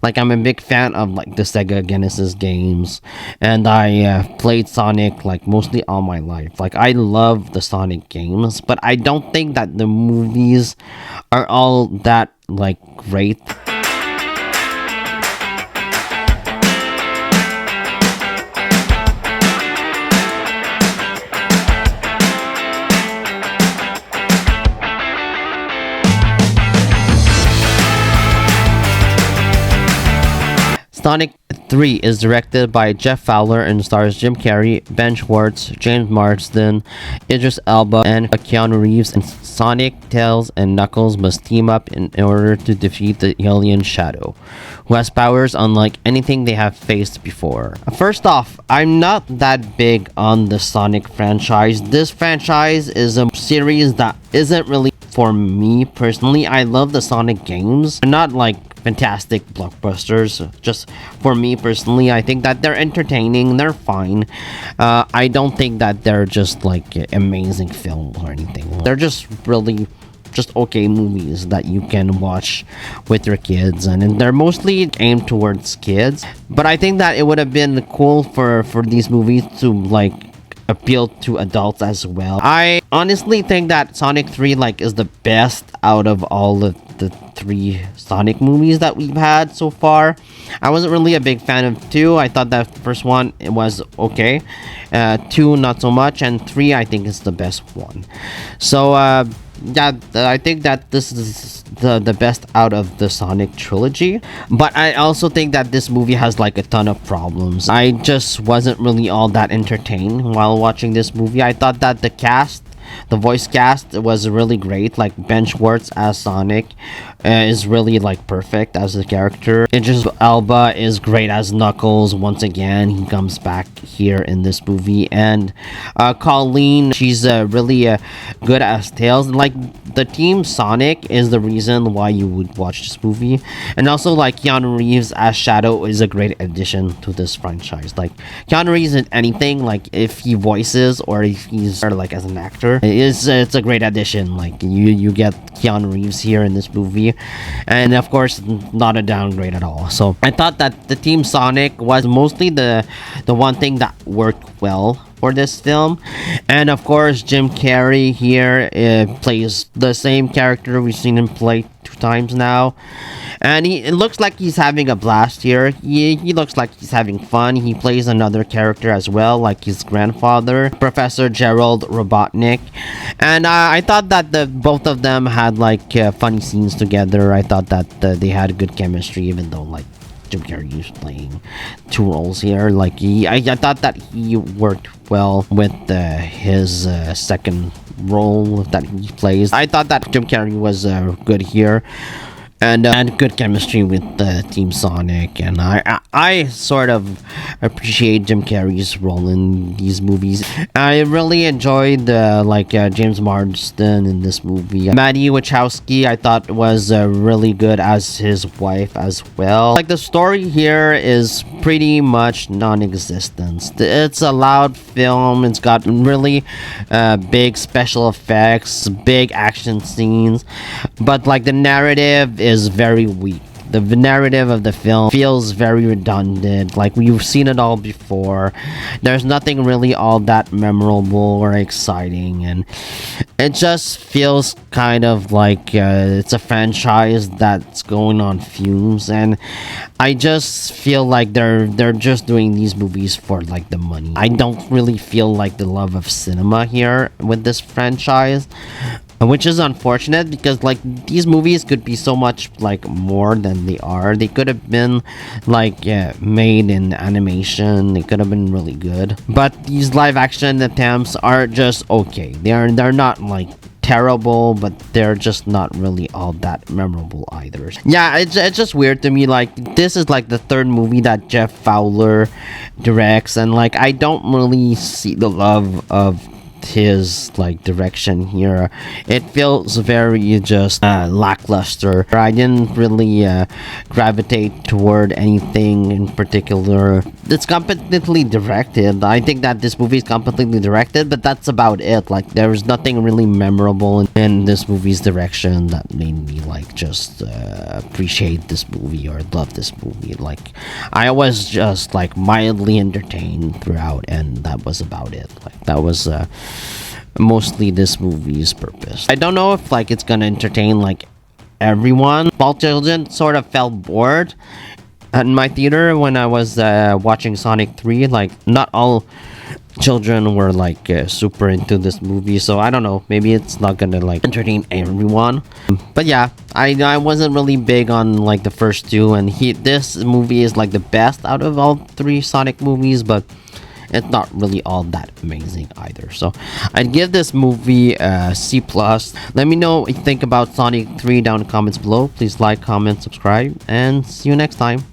Like, I'm a big fan of like the Sega Genesis games, and I played Sonic like mostly all my life. Like, I love the Sonic games, but I don't think that the movies are all that like great. Sonic 3 is directed by Jeff Fowler and stars Jim Carrey, Ben Schwartz, James Marsden, Idris Elba, and Keanu Reeves. And Sonic, Tails, and Knuckles must team up in order to defeat the alien Shadow, who has powers unlike anything they have faced before. First off, I'm not that big on the Sonic franchise. This franchise is a series that isn't really for me personally. I love the Sonic games. They're not like fantastic blockbusters. Just for me personally, I think that they're entertaining, they're fine. I don't think that they're just like amazing films or anything. They're just really just okay movies that you can watch with your kids, and they're mostly aimed towards kids. But I think that it would have been cool for these movies to like appeal to adults as well. I honestly think that Sonic 3 like is the best out of all of the 3 Sonic movies that we've had so far. I wasn't really a big fan of 2. I thought that first one it was okay. 2 not so much, and 3 I think is the best one. So yeah, I think that this is the best out of the Sonic trilogy. But I also think that this movie has like a ton of problems. I just wasn't really all that entertained while watching this movie. I thought that the voice cast was really great. Like Ben Schwartz as Sonic is really like perfect as a character. Idris Elba is great as Knuckles. Once again, he comes back here in this movie. And Colleen, she's really good as Tails. Like, the team Sonic is the reason why you would watch this movie. And also like Keanu Reeves as Shadow is a great addition to this franchise. Like, Keanu Reeves in anything, like if he voices or if he's or like as an actor, it's a great addition. Like, you get Keanu Reeves here in this movie, and of course not a downgrade at all. So I thought that the team Sonic was mostly the one thing that worked well for this film. And of course Jim Carrey here plays the same character we've seen him play 2 times now, and it looks like he's having a blast here. He looks like he's having fun. He plays another character as well, like his grandfather, Professor Gerald Robotnik. And I thought that both of them had like funny scenes together. I thought that they had good chemistry, even though like Jim Carrey is playing 2 roles here. Like I thought that he worked well with his second role that he plays. I thought that Jim Carrey was good here, and good chemistry with Team Sonic. And I sort of appreciate Jim Carrey's role in these movies. I really enjoyed James Marsden in this movie. Maddie Wachowski I thought was really good as his wife as well. Like, the story here is pretty much non-existent. It's a loud film. It's got really big special effects, big action scenes, but like the narrative is very weak. The narrative of the film feels very redundant. Like, we've seen it all before. There's nothing really all that memorable or exciting, and it just feels kind of like it's a franchise that's going on fumes. And I just feel like they're just doing these movies for like the money. I don't really feel like the love of cinema here with this franchise, which is unfortunate, because like these movies could be so much like more than they are. They could have been like made in animation. They could have been really good, but these live action attempts are just okay. They're not like terrible, but they're just not really all that memorable either. Yeah, it's just weird to me. Like, this is like the 3rd movie that Jeff Fowler directs, and like I don't really see the love of his like direction here. It feels very just lackluster. I didn't really gravitate toward anything in particular. It's competently directed. I think that this movie is competently directed, but that's about it. Like there was nothing really memorable in this movie's direction that made me like just appreciate this movie or love this movie. Like I was just like mildly entertained throughout, and that was about it. Like that was mostly this movie's purpose. I don't know if like it's gonna entertain like everyone. Small children sort of felt bored at my theater when I was watching Sonic 3. Like not all children were like super into this movie, so I don't know, maybe it's not gonna like entertain everyone. But yeah, I wasn't really big on like the first two, and this movie is like the best out of all three Sonic movies, but it's not really all that amazing either. So I'd give this movie a C plus. Let me know what you think about Sonic 3 down in the comments below. Please like, comment, subscribe, and see you next time.